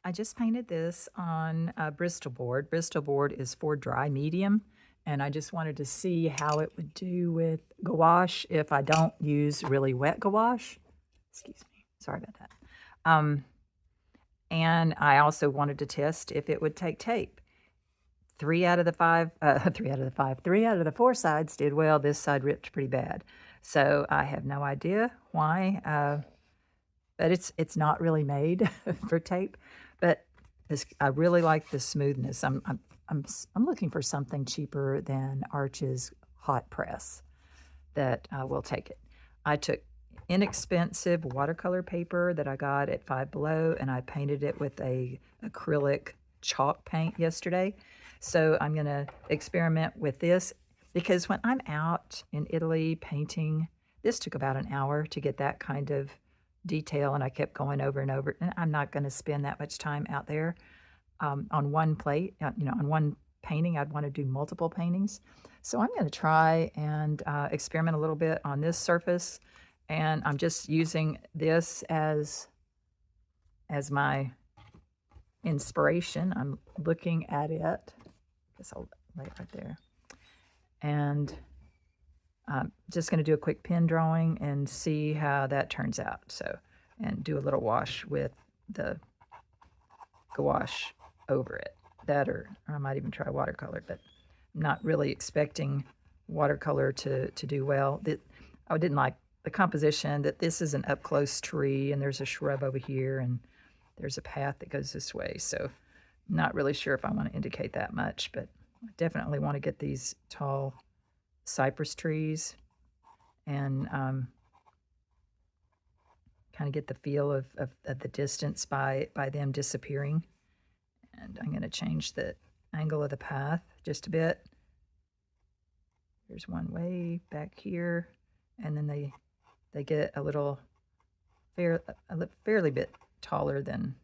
I just painted this on Bristol board. Bristol board is for dry medium, and I just wanted to see how it would do with gouache if I don't use really wet gouache. Excuse me. Sorry about that. Um, and I also wanted to test if it would take tape. 3 out of the 4 sides did well. This side ripped pretty bad. So I have no idea why. But it's not really made for tape. But this, I really like the smoothness. I'm looking for something cheaper than Arch's hot press that will take it. I took inexpensive watercolor paper that I got at Five Below, and I painted it with a acrylic chalk paint yesterday. So I'm going to experiment with this because when I'm out in Italy painting, this took about an hour to get that kind of detail, and I kept going over and over. And I'm not going to spend that much time out there on one plate, on one painting. I'd want to do multiple paintings. So I'm going to try and experiment a little bit on this surface, and I'm just using this as my inspiration. I'm looking at it. I guess I'll lay it right there. And I'm just going to do a quick pen drawing and see how that turns out. So, and do a little wash with the gouache over it. That, or I might even try watercolor, but I'm not really expecting watercolor to do well. I didn't like the composition, that this is an up-close tree, and there's a shrub over here, and there's a path that goes this way. So not really sure if I want to indicate that much, but I definitely want to get these tall cypress trees and kind of get the feel of the distance by them disappearing. And I'm going to change the angle of the path just a bit. There's one way back here, and then they get a little fairly bit taller than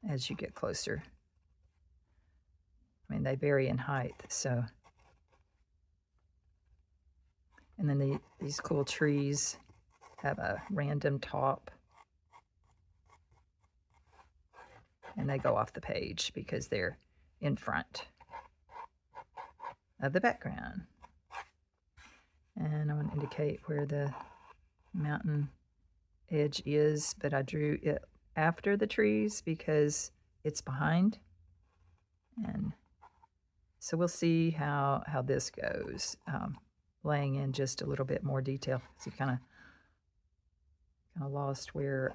as you get closer. I mean, they vary in height, so. And then these cool trees have a random top, and they go off the page because they're in front of the background. And I want to indicate where the mountain edge is, but I drew it after the trees because it's behind. And so we'll see how this goes, laying in just a little bit more detail. So kind of lost where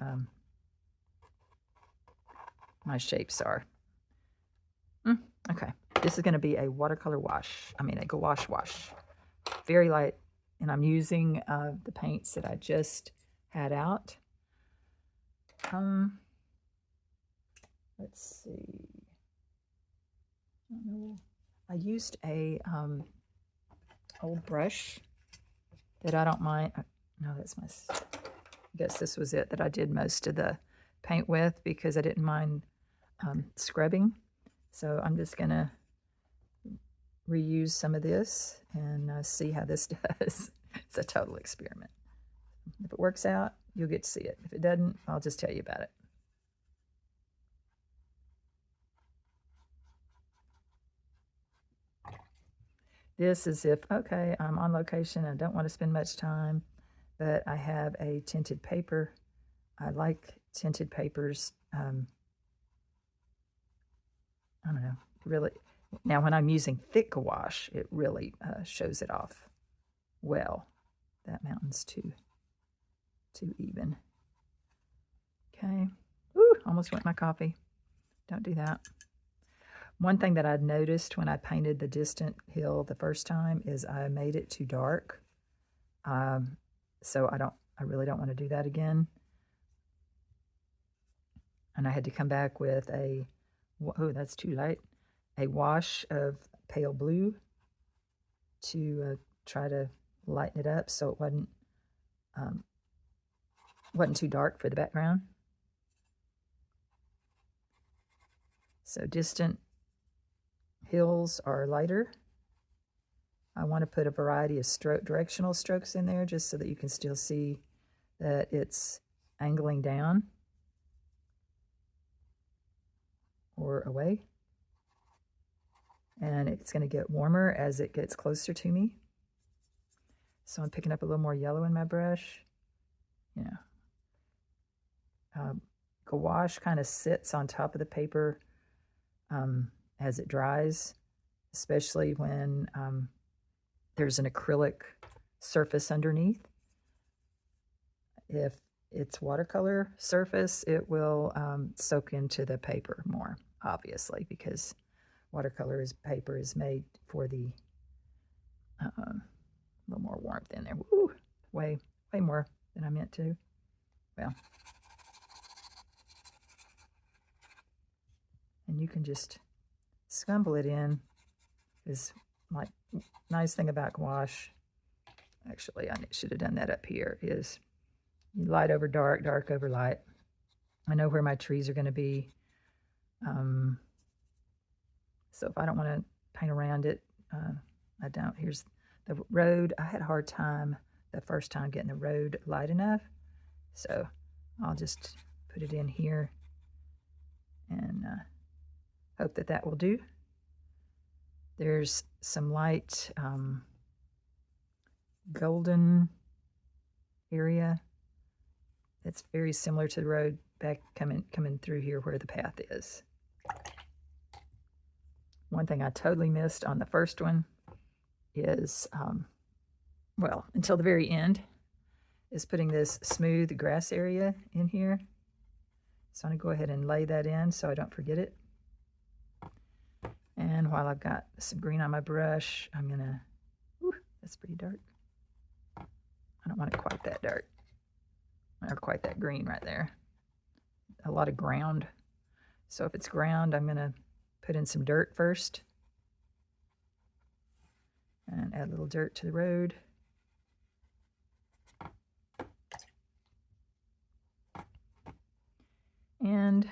my shapes are. Okay, this is going to be a watercolor wash. I mean a gouache wash. Very light, and I'm using the paints that I just had out. Let's see. I don't know. I used a old brush that I don't mind. No, that's my. I guess this was it that I did most of the paint with because I didn't mind scrubbing. So I'm just gonna reuse some of this and see how this does. It's a total experiment. If it works out, you'll get to see it. If it doesn't, I'll just tell you about it. This is if, okay, I'm on location, I don't want to spend much time, but I have a tinted paper. I like tinted papers. I don't know, really. Now, when I'm using thick gouache, it really shows it off well. That mountain's too even. Okay. Ooh, almost went my coffee. Don't do that. One thing that I'd noticed when I painted the distant hill the first time is I made it too dark. So I really don't want to do that again. And I had to come back with oh, that's too light, a wash of pale blue to try to lighten it up so it wasn't too dark for the background. So distant hills are lighter. I want to put a variety of directional strokes in there just so that you can still see that it's angling down. pour away. And it's going to get warmer as it gets closer to me. So I'm picking up a little more yellow in my brush. Gouache kind of sits on top of the paper as it dries, especially when there's an acrylic surface underneath. If it's watercolor surface, it will soak into the paper more, obviously, because watercolor paper is made for the a little more warmth in there. Woo! Way more than I meant to. Well, and you can just scumble it in. Is like nice thing about gouache. Actually, I should have done that up here. Is light over dark, dark over light. I know where my trees are going to be. So if I don't want to paint around it, I don't. Here's the road. I had a hard time the first time getting the road light enough. So I'll just put it in here and hope that that will do. There's some light golden area. It's very similar to the road back coming through here where the path is. One thing I totally missed on the first one is, well, until the very end, is putting this smooth grass area in here. So I'm going to go ahead and lay that in so I don't forget it. And while I've got some green on my brush, I'm going to, that's pretty dark. I don't want it quite that dark, or quite that green right there. A lot of ground. So if it's ground, I'm going to put in some dirt first. And add a little dirt to the road. And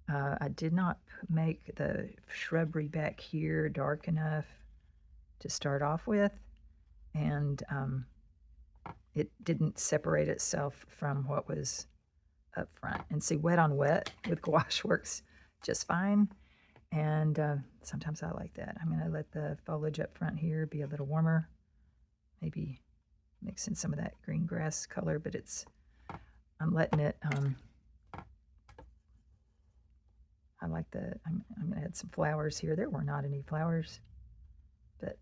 I did not make the shrubbery back here dark enough to start off with. And it didn't separate itself from what was up front. And see, wet on wet with gouache works just fine. And sometimes I like that. I'm going to let the foliage up front here be a little warmer. Maybe mix in some of that green grass color, but I'm letting it, I like I'm going to add some flowers here. There were not any flowers, but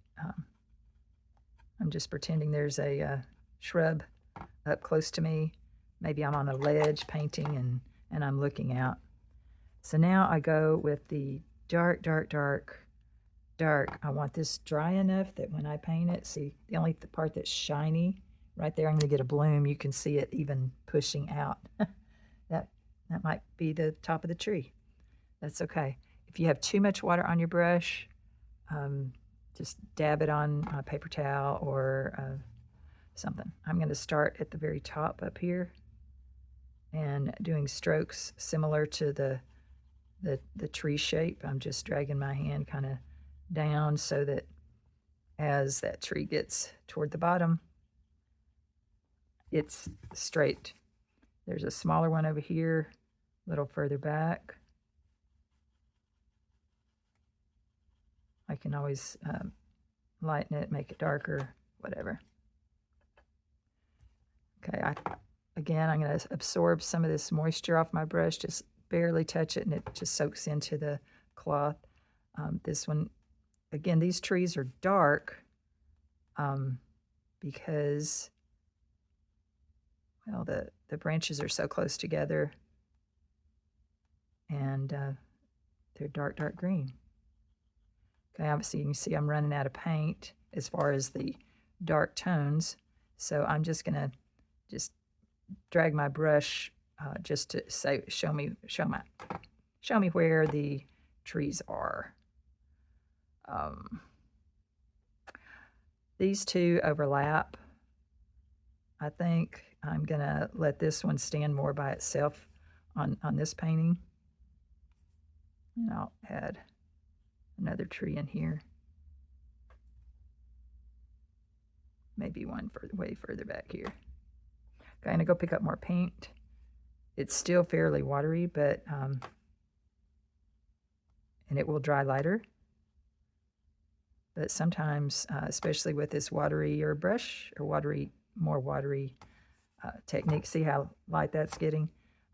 I'm just pretending there's a shrub up close to me. Maybe I'm on a ledge painting and I'm looking out. So now I go with the dark, dark, dark, dark. I want this dry enough that when I paint it, see, the only part that's shiny, right there, I'm going to get a bloom. You can see it even pushing out. That might be the top of the tree. That's okay. If you have too much water on your brush, just dab it on a paper towel or something. I'm going to start at the very top up here and doing strokes similar to the tree shape. I'm just dragging my hand kind of down so that as that tree gets toward the bottom, it's straight. There's a smaller one over here, a little further back. I can always lighten it, make it darker, whatever. Okay, again, I'm going to absorb some of this moisture off my brush, just barely touch it, and it just soaks into the cloth. This one, again, these trees are dark because, well, the branches are so close together, and they're dark, dark green. Okay, obviously you can see I'm running out of paint as far as the dark tones, so I'm just going to just drag my brush just to show me where the trees are. These two overlap. I think I'm gonna let this one stand more by itself on this painting, and I'll add another tree in here. Maybe one way further back here. Okay, I'm gonna go pick up more paint. it's still fairly watery, but and it will dry lighter. But sometimes, especially with this waterier brush or more watery technique, see how light that's getting?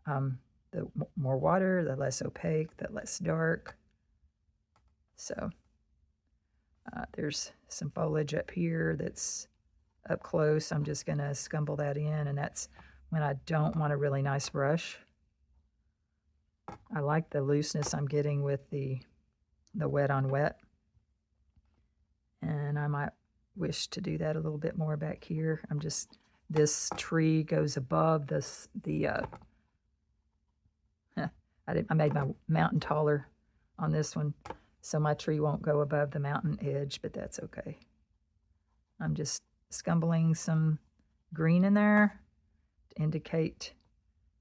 The more water, the less opaque, the less dark. So there's some foliage up here that's up close. I'm just going to scumble that in, and that's when I don't want a really nice brush. I like the looseness I'm getting with the wet on wet. And I might wish to do that a little bit more back here. This tree goes above I made my mountain taller on this one, so my tree won't go above the mountain edge, but that's okay. I'm just scumbling some green in there to indicate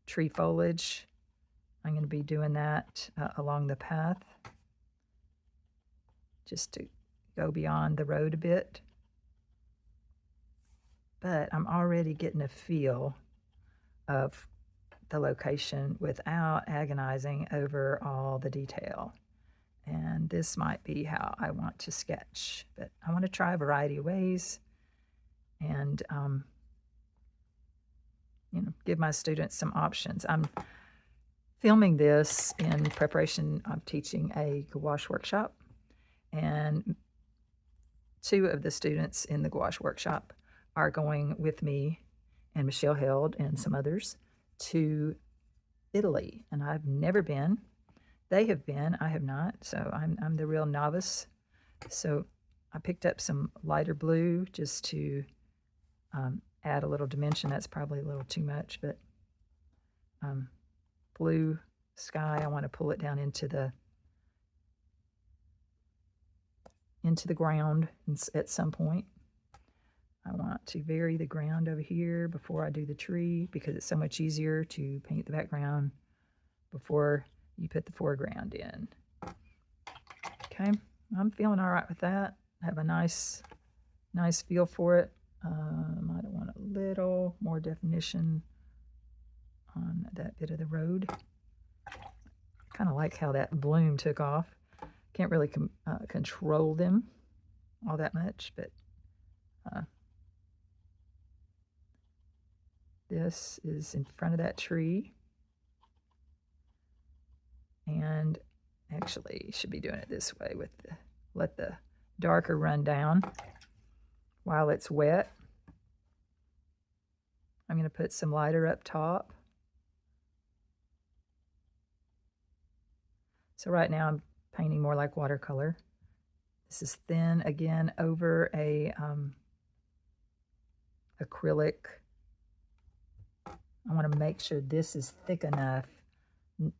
tree foliage. I'm going to be doing that along the path, just to go beyond the road a bit. But I'm already getting a feel of the location without agonizing over all the detail. And this might be how I want to sketch, but I want to try a variety of ways and give my students some options. I'm filming this in preparation of teaching a gouache workshop, and 2 of the students in the gouache workshop are going with me and Michelle Held and some others to Italy, and I've never been. They have been, I have not, so I'm the real novice. So I picked up some lighter blue just to add a little dimension. That's probably a little too much, but blue sky, I want to pull it down into the ground at some point. I want to vary the ground over here before I do the tree, because it's so much easier to paint the background before you put the foreground in. Okay, I'm feeling all right with that. I have a nice feel for it. I might want a little more definition on that bit of the road. Kind of like how that bloom took off. Can't really control them all that much, but this is in front of that tree, and actually should be doing it this way with let the darker run down while it's wet. I'm going to put some lighter up top. So right now I'm painting more like watercolor. This is thin again over a acrylic. I want to make sure this is thick enough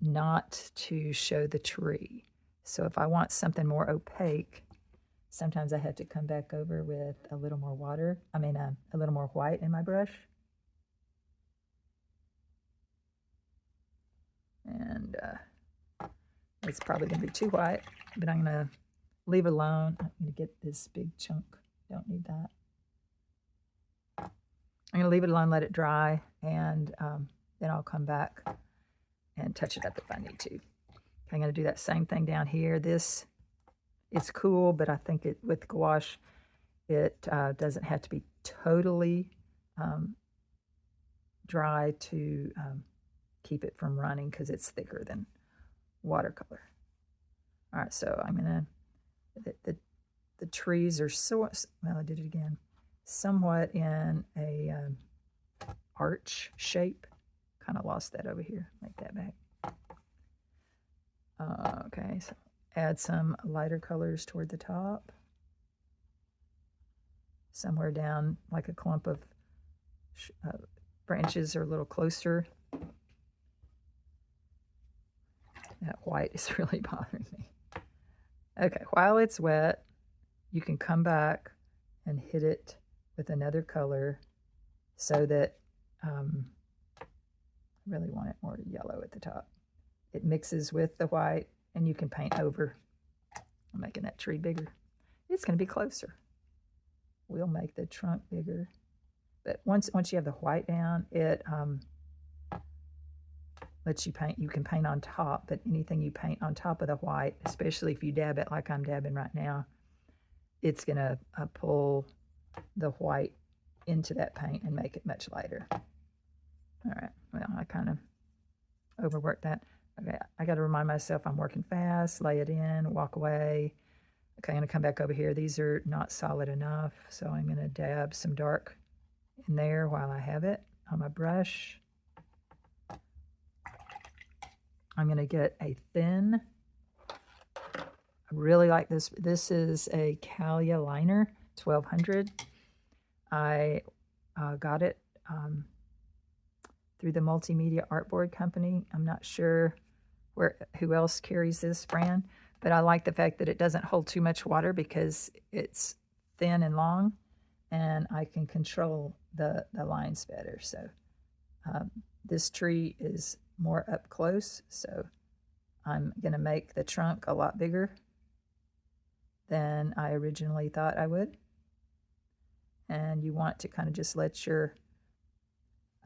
not to show the tree. So if I want something more opaque, sometimes I have to come back over with a little more water. A little more white in my brush. And it's probably going to be too white, but I'm going to leave it alone. I'm going to get this big chunk. Don't need that. I'm going to leave it alone, let it dry, and then I'll come back and touch it up if I need to. I'm going to do that same thing down here. It's cool, but I think with gouache, it doesn't have to be totally dry to keep it from running, because it's thicker than watercolor. All right, so I'm going to, the trees are I did it again, somewhat in a arch shape. Kind of lost that over here. Make that back. Okay, so add some lighter colors toward the top. Somewhere down, like a clump of branches, or a little closer. That white is really bothering me. Okay, while it's wet, you can come back and hit it with another color so that I really want it more yellow at the top. It mixes with the white, and you can paint over. I'm making that tree bigger. It's going to be closer. We'll make the trunk bigger. But once you have the white down, it lets you paint. You can paint on top, but anything you paint on top of the white, especially if you dab it like I'm dabbing right now, it's going to pull the white into that paint and make it much lighter. All right, well, I kind of overworked that. Okay, I got to remind myself I'm working fast, lay it in, walk away. Okay, I'm going to come back over here. These are not solid enough, so I'm going to dab some dark in there while I have it on my brush. I'm going to get a thin, I really like this. This is a Calia liner, 1200. I got it through the Multimedia Artboard Company. I'm not sure who else carries this brand, but I like the fact that it doesn't hold too much water because it's thin and long, and I can control the lines better. So this tree is more up close, so I'm going to make the trunk a lot bigger than I originally thought I would. And you want to kind of just I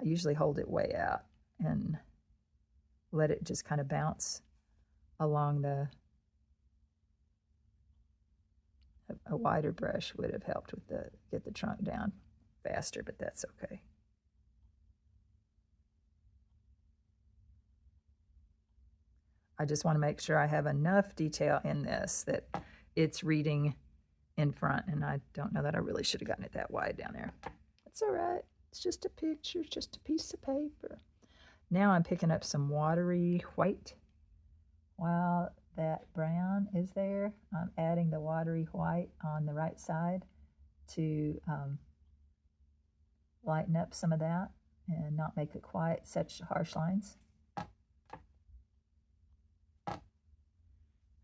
usually hold it way out and let it just kind of bounce along a wider brush would have helped with get the trunk down faster, but that's okay. I just want to make sure I have enough detail in this that it's reading in front, and I don't know that I really should have gotten it that wide down there. That's all right. It's just a picture, just a piece of paper. Now I'm picking up some watery white. While that brown is there, I'm adding the watery white on the right side to lighten up some of that and not make it quite such harsh lines.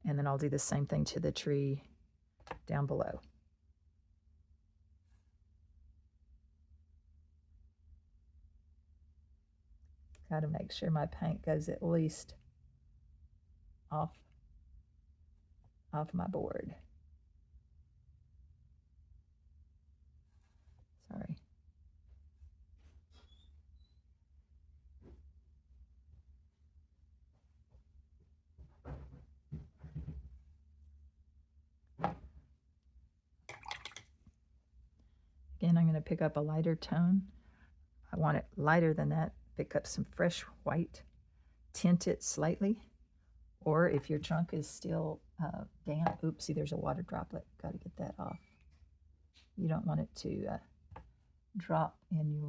And then I'll do the same thing to the tree down below. Got to make sure my paint goes at least off my board. Sorry. Again, I'm going to pick up a lighter tone. I want it lighter than that. Pick up some fresh white, tint it slightly. Or if your trunk is still damp, oopsie, there's a water droplet. Got to get that off. You don't want it to drop in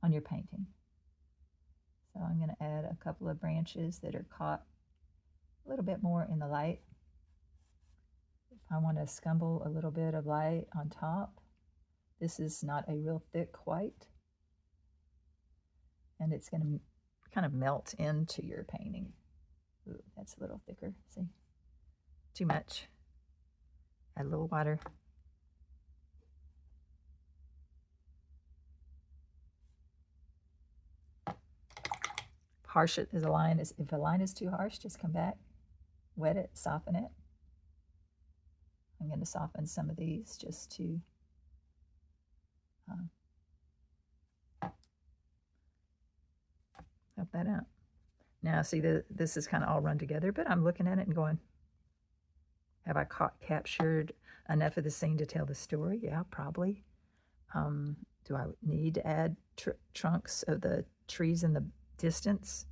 on your painting. So I'm going to add a couple of branches that are caught a little bit more in the light. If I want to scumble a little bit of light on top, this is not a real thick white, and it's going to kind of melt into your painting. Ooh, that's a little thicker. See? Too much. Add a little water. Harsh it as a line. If a line is too harsh, just come back, wet it, soften it. I'm going to soften some of these just to help that out. Now, see, this is kind of all run together, but I'm looking at it and going, have I captured enough of the scene to tell the story? Yeah, probably. Do I need to add trunks of the trees in the distance?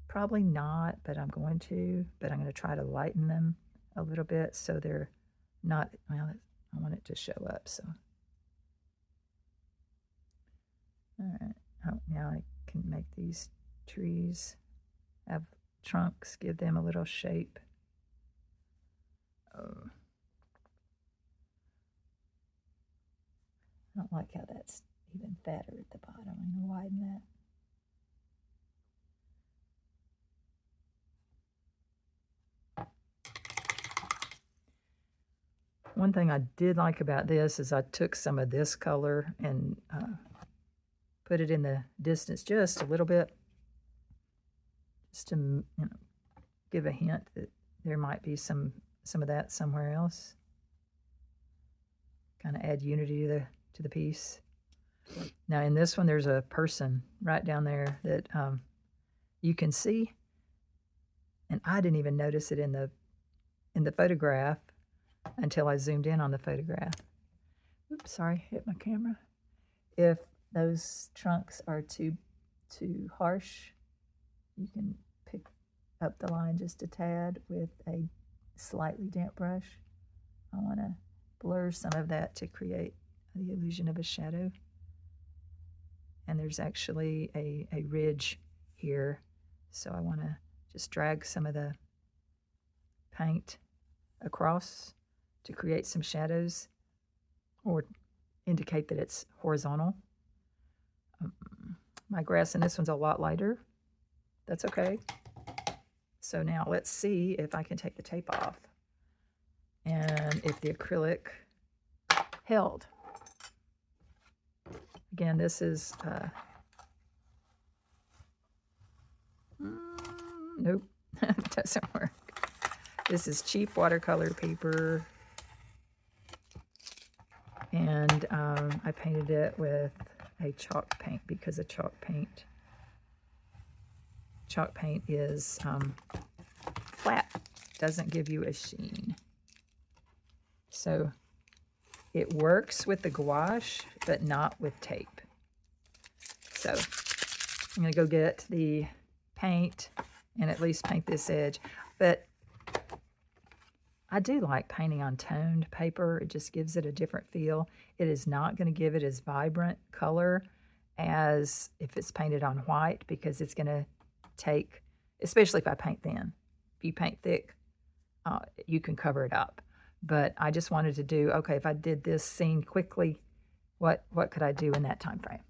Probably not, but I'm going to. But I'm going to try to lighten them a little bit so they're not, well, I want it to show up, so. All right, oh, now I can make these trees have trunks, give them a little shape. Oh. I don't like how that's even fatter at the bottom. I'm going to widen that. One thing I did like about this is I took some of this color and put it in the distance just a little bit, just to give a hint that there might be some of that somewhere else. Kind of add unity to the piece. Now in this one, there's a person right down there that you can see, and I didn't even notice it in the photograph until I zoomed in on the photograph. Oops, sorry, hit my camera. If those trunks are too harsh, you can pick up the line just a tad with a slightly damp brush. I want to blur some of that to create the illusion of a shadow. And there's actually a ridge here, so I want to just drag some of the paint across to create some shadows or indicate that it's horizontal. My grass in this one's a lot lighter. That's okay. So now let's see if I can take the tape off and if the acrylic held. Again, this is nope, it doesn't work. This is cheap watercolor paper, and I painted it with a chalk paint because a chalk paint is flat, doesn't give you a sheen. So it works with the gouache, but not with tape. So I'm going to go get the paint and at least paint this edge. But I do like painting on toned paper. It just gives it a different feel. It is not going to give it as vibrant color as if it's painted on white, because it's going to take, especially if I paint thin. If you paint thick, you can cover it up. But I just wanted to do, okay, if I did this scene quickly, what could I do in that time frame?